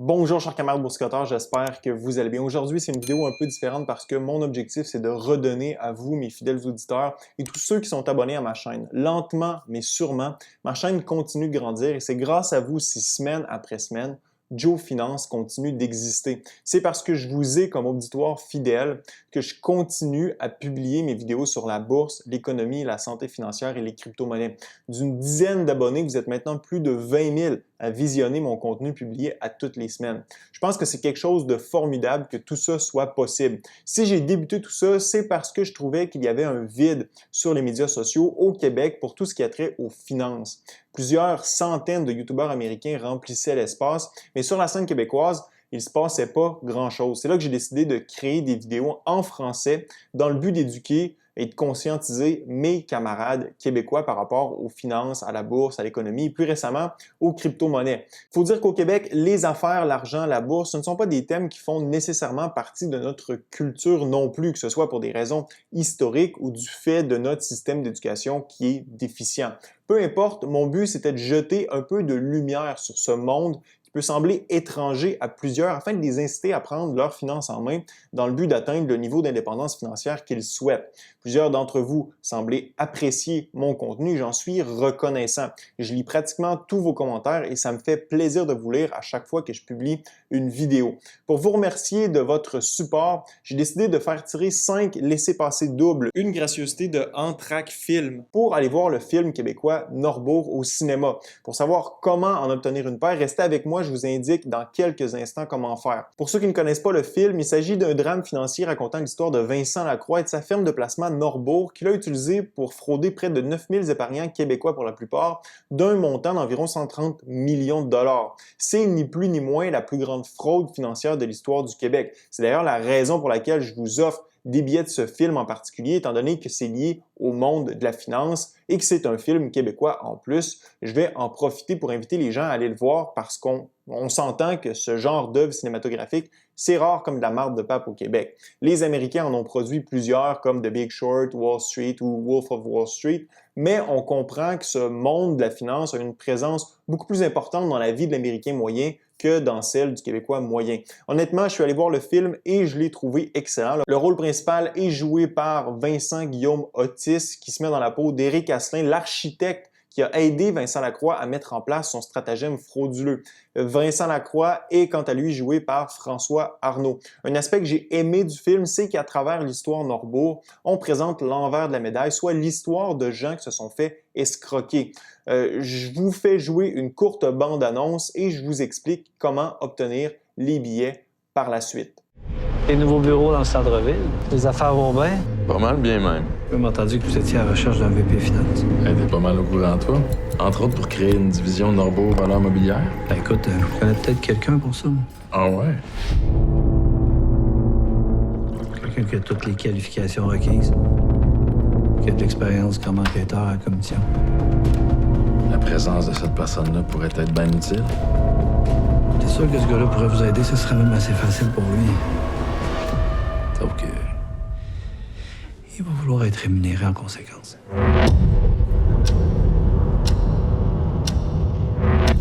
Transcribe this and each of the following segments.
Bonjour chers camarades boursicoteurs, j'espère que vous allez bien. Aujourd'hui, c'est une vidéo un peu différente parce que mon objectif, c'est de redonner à vous, mes fidèles auditeurs et tous ceux qui sont abonnés à ma chaîne. Lentement, mais sûrement, ma chaîne continue de grandir et c'est grâce à vous si semaine après semaine, Joe Finance continue d'exister. C'est parce que je vous ai comme auditoire fidèle que je continue à publier mes vidéos sur la bourse, l'économie, la santé financière et les crypto-monnaies. D'une dizaine d'abonnés, vous êtes maintenant plus de 20 000 à visionner mon contenu publié à toutes les semaines. Je pense que c'est quelque chose de formidable que tout ça soit possible. Si j'ai débuté tout ça, c'est parce que je trouvais qu'il y avait un vide sur les médias sociaux au Québec pour tout ce qui a trait aux finances. Plusieurs centaines de youtubeurs américains remplissaient l'espace, mais sur la scène québécoise, il ne se passait pas grand-chose. C'est là que j'ai décidé de créer des vidéos en français dans le but d'éduquer et de conscientiser mes camarades québécois par rapport aux finances, à la bourse, à l'économie et plus récemment aux crypto-monnaies. Il faut dire qu'au Québec, les affaires, l'argent, la bourse, ce ne sont pas des thèmes qui font nécessairement partie de notre culture non plus, que ce soit pour des raisons historiques ou du fait de notre système d'éducation qui est déficient. Peu importe, mon but c'était de jeter un peu de lumière sur ce monde qui peut sembler étranger à plusieurs afin de les inciter à prendre leurs finances en main dans le but d'atteindre le niveau d'indépendance financière qu'ils souhaitent. Plusieurs d'entre vous semblez apprécier mon contenu, j'en suis reconnaissant. Je lis pratiquement tous vos commentaires et ça me fait plaisir de vous lire à chaque fois que je publie une vidéo. Pour vous remercier de votre support, j'ai décidé de faire tirer 5 laissez-passer doubles, une gracieuseté de Entraque Film, pour aller voir le film québécois Norbourg au cinéma. Pour savoir comment en obtenir une paire, restez avec moi, je vous indique dans quelques instants comment faire. Pour ceux qui ne connaissent pas le film, il s'agit d'un drame financier racontant l'histoire de Vincent Lacroix et de sa firme de placement Norbourg qu'il a utilisé pour frauder près de 9000 épargnants québécois pour la plupart, d'un montant d'environ 130 millions de dollars. C'est ni plus ni moins la plus grande fraude financière de l'histoire du Québec. C'est d'ailleurs la raison pour laquelle je vous offre des billets de ce film en particulier, étant donné que c'est lié au monde de la finance et que c'est un film québécois en plus. Je vais en profiter pour inviter les gens à aller le voir parce qu'on s'entend que ce genre d'œuvre cinématographique, c'est rare comme de la marde de pape au Québec. Les Américains en ont produit plusieurs comme The Big Short, Wall Street ou Wolf of Wall Street, mais on comprend que ce monde de la finance a une présence beaucoup plus importante dans la vie de l'Américain moyen que dans celle du Québécois moyen. Honnêtement, je suis allé voir le film et je l'ai trouvé excellent. Le rôle principal est joué par Vincent Guillaume Otis, qui se met dans la peau d'Éric Asselin, l'architecte qui a aidé Vincent Lacroix à mettre en place son stratagème frauduleux. Vincent Lacroix est quant à lui joué par François Arnault. Un aspect que j'ai aimé du film, c'est qu'à travers l'histoire Norbourg, on présente l'envers de la médaille, soit l'histoire de gens qui se sont fait escroquer. Je vous fais jouer une courte bande-annonce et je vous explique comment obtenir les billets par la suite. Les nouveaux bureaux dans le centre-ville, les affaires vont bien. Pas mal bien même. J'ai entendu que vous étiez à la recherche d'un VP Finance. T'es pas mal au courant, toi. Entre autres pour créer une division Norbourg valeur mobilière. Ben écoute, je connais peut-être quelqu'un pour ça. Ah ouais? Quelqu'un qui a toutes les qualifications requises. Qui a de l'expérience comme enquêteur à la commission. La présence de cette personne-là pourrait être bien utile. C'est sûr que ce gars-là pourrait vous aider, ce serait même assez facile pour lui. Sauf que... il va vouloir être rémunéré en conséquence.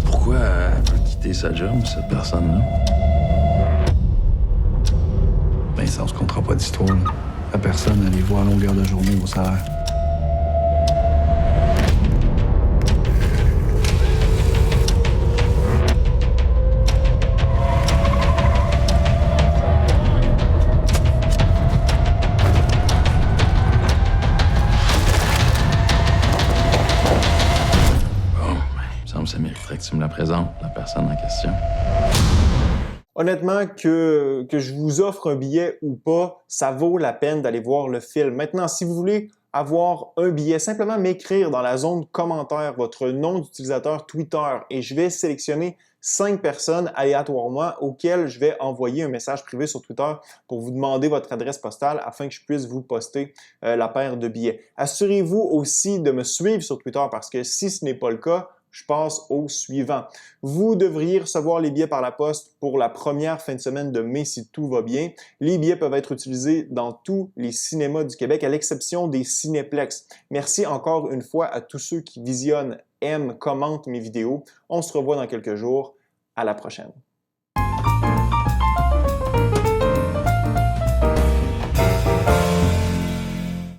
Pourquoi elle peut quitter sa job, cette personne-là? Ben ça, on se comptera pas d'histoire, là. La personne, elle les voit à longueur de journée au salaire. Ça mériterait que tu me la présentes, la personne en question. Honnêtement, que je vous offre un billet ou pas, ça vaut la peine d'aller voir le film. Maintenant, si vous voulez avoir un billet, simplement m'écrire dans la zone commentaire votre nom d'utilisateur Twitter et je vais sélectionner 5 personnes aléatoirement auxquelles je vais envoyer un message privé sur Twitter pour vous demander votre adresse postale afin que je puisse vous poster la paire de billets. Assurez-vous aussi de me suivre sur Twitter parce que si ce n'est pas le cas, je passe au suivant. Vous devriez recevoir les billets par la poste pour la première fin de semaine de mai si tout va bien. Les billets peuvent être utilisés dans tous les cinémas du Québec à l'exception des Cinéplex. Merci encore une fois à tous ceux qui visionnent, aiment, commentent mes vidéos. On se revoit dans quelques jours. À la prochaine.